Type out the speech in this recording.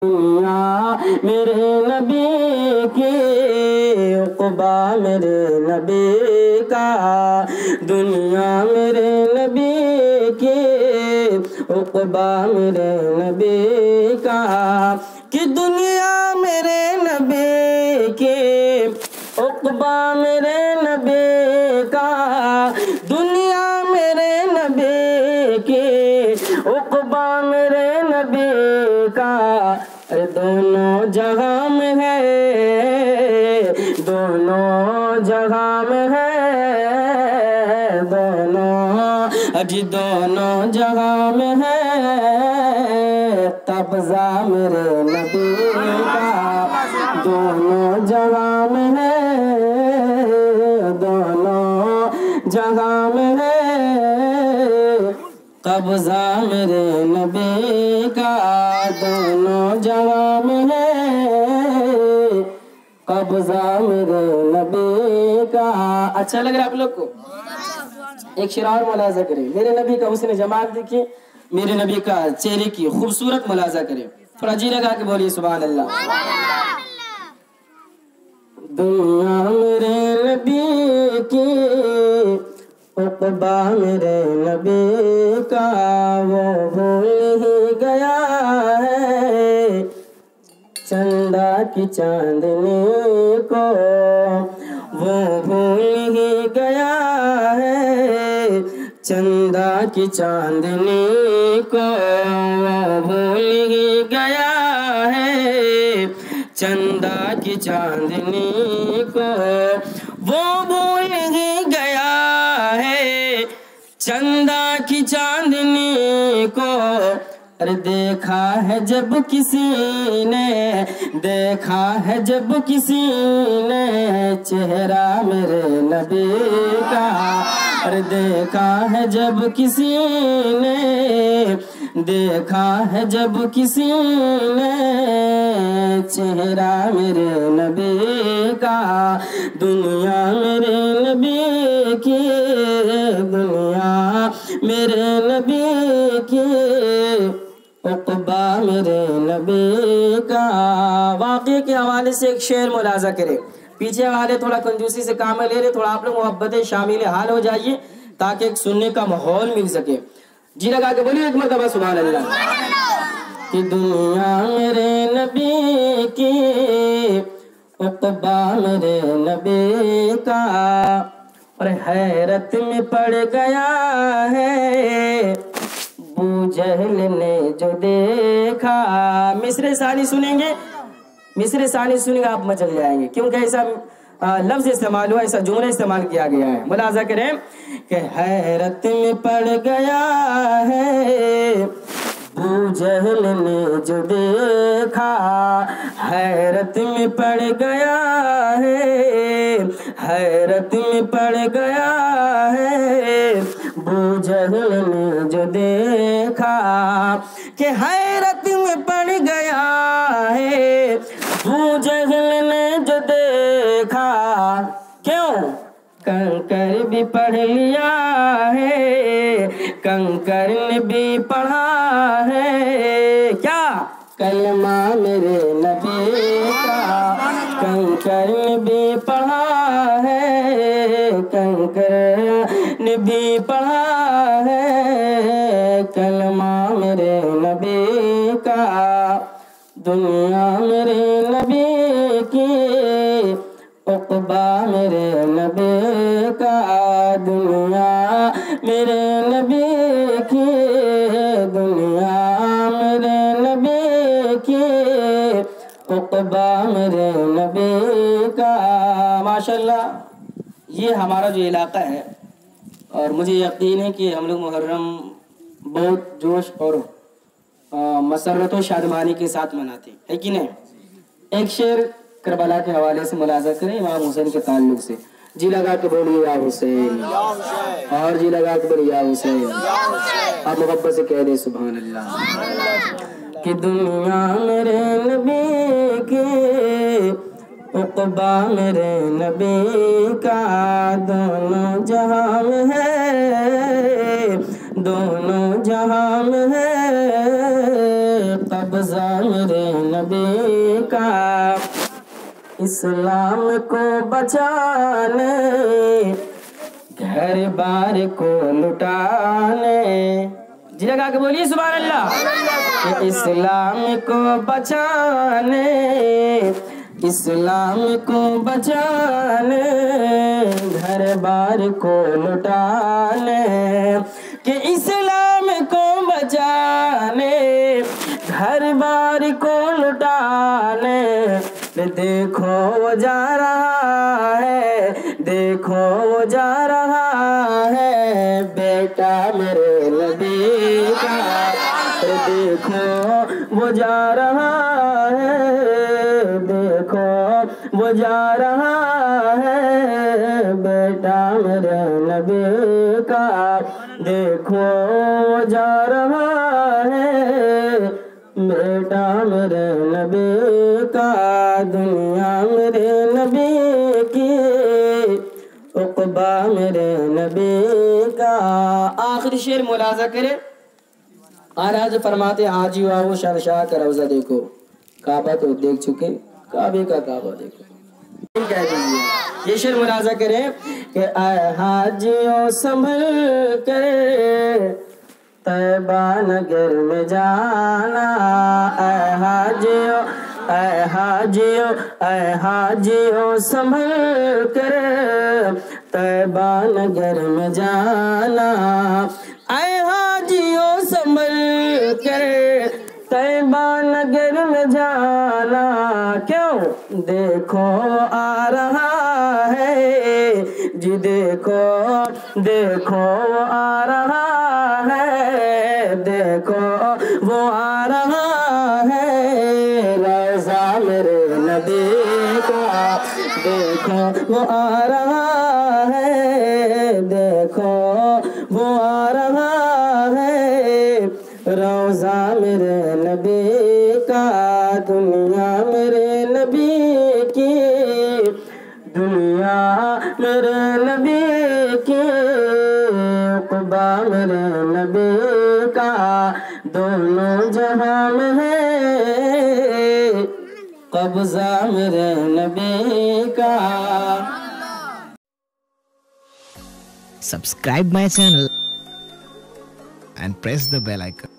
दुनिया मेरे नबी की, उक़बा मेरे नबी का। दुनिया मेरे नबी की, उक़बा मेरे नबी का। कि दुनिया मेरे नबी की, उक़बा मेरे नबी का। दुनिया मेरे नबी की, उक़बा मेरे नबी का। अरे दोनों जगह में है, दोनों जगह में है, दोनों अजी दोनों जगह में है। कब्ज़ा मेरे नबी का, दोनों जगह में है, दोनों जगह में है। कब्ज़ा मेरे नबी का, दोनों जगह में है। कब्ज़ा मेरे नबी का। अच्छा लग रहा है आप लोग को? एक शेर और मुलाजा करें। मेरे नबी का हुस्न जमाल देखिए, मेरे नबी का चेहरे की खूबसूरत मुलाजा करें। थोड़ा जी लगा के बोलिए सुभान अल्लाह। दुनिया मेरे नबी की, उक़बा मेरे नबी का। वो भूल ही गया है चंदा की चांदनी को, वो भूल ही गया है चंदा की चांदनी को। वो भूल ही गया है चंदा की चांदनी को। वो भूल ही गया है चंदा की चांदनी को। अरे देखा है जब किसी ने, देखा है जब किसी ने चेहरा मेरे नबी का। अरे देखा है जब किसी ने, देखा है जब किसी ने चेहरा मेरे नबी का। दुनिया मेरे नबी की, दुनिया मेरे नबी की, उक़बा मेरे नबी का। वाक़े के हवाले से एक शेर मुलाजा करें। पीछे वाले थोड़ा कंजूसी से काम ले रहे, थोड़ा आप लोग मोहब्बतें शामिल हाल हो जाइए ताकि एक सुनने का माहौल मिल सके। जी लगा के बोलिए एक मरतबा सुभान अल्लाह। कि दुनिया मेरे नबी की, उक़बा मेरे नबी का। और हैरत में पड़ गया है अबू जहल ने जो देखा। मिस्र सानी सुनेंगे, मिस्र सानी सुनेंगे आप मचल जाएंगे, क्योंकि ऐसा लफ्ज इस्तेमाल हुआ, ऐसा जुमला इस्तेमाल किया गया है। मुलाजा करें कि हैरत में पड़ गया है अबू जहल ने जो देखा। हैरत में पड़ गया है, हैरत में पड़ गया है अबू जहल ने जो देखा। कि हैरत में पड़ गया है अबू जहल ने जो देखा। क्यों? कंकर भी पढ़ लिया है, कंकर ने भी पढ़ा है। क्या? कलमा मेरे नबी का। कंकर ने भी पढ़ा है, कंकर ने भी पढ़ा है कलमा मेरे नबी का। दुनिया मेरे नबी की, उक़बा मेरे नबी का। दुनिया मेरे नबी की, दुनिया मेरे नबी की, उक़बा मेरे नबी का। माशाल्लाह ये हमारा जो इलाका है, और मुझे यकीन है कि हम लोग मुहर्रम बहुत जोश और मसरत और शादमानी के साथ मनाते हैं, है कि नहीं? एक शेर करबला के हवाले से मुलाजा करें इमाम हुसैन के ताल्लुक से। जी लगा के बोलिए या हुसैन, और जी लगा के बोलिए या हुसैन। आप मोहब्बत से कह दे सुभान अल्लाह। कि दुनिया मेरे नबी की, उक़बा मेरे नबी का। दोनों जहां में है, दोनों जहां में है, कब्ज़ा मेरे नबी का, इस्लाम को बचाने घर बार को लुटाने। जी लगा के बोलिए सुभान अल्लाह। कि इस्लाम को बचाने, इस्लाम को बचाने घर बार को लुटाने। कि इस्लाम को बचाने घर बार को लुटाने। देखो वो जा रहा है, देखो वो जा रहा है बेटा मेरे नबी का। देखो वो जा रहा है, देखो वो जा रहा है बेटा मेरे नबी का। देखो वो जा रहा है बेटा मेरे नबी का। दुनिया मेरे नबी की, उक़बा मेरे नबी का। आखिरी शेर मुलाज़ा करे। आज फरमाते हाजी वाओ शहंशाह का रौज़ा देखो। काबा तो देख चुके, काबे का काबा देखो। कह दीजिए ये शेर मुलाज़ा करें कि आए हाजियों संभल करे तैबा नगर में जाना। आए हाजियों, आए हाजियों, आए हाजियों संभल कर तैबा नगर में जाना। आए हाजियों संभल कर तैबा नगर में जाना। क्यों? देखो आ रहा है जी, देखो देखो आ रहा है, देखो वो आ रहा है रज़ा मेरे नबी का। देखो वो आ रहा है, देखो वो आ रहा है रौज़ा मेरे नबी का। दुनिया मेरे नबी की, दुनिया मेरे नबी की, उक़बा मेरे नबी का। दोनों जहां में है कब्ज़ा मेरे नबी का। Subscribe my channel and press the bell icon.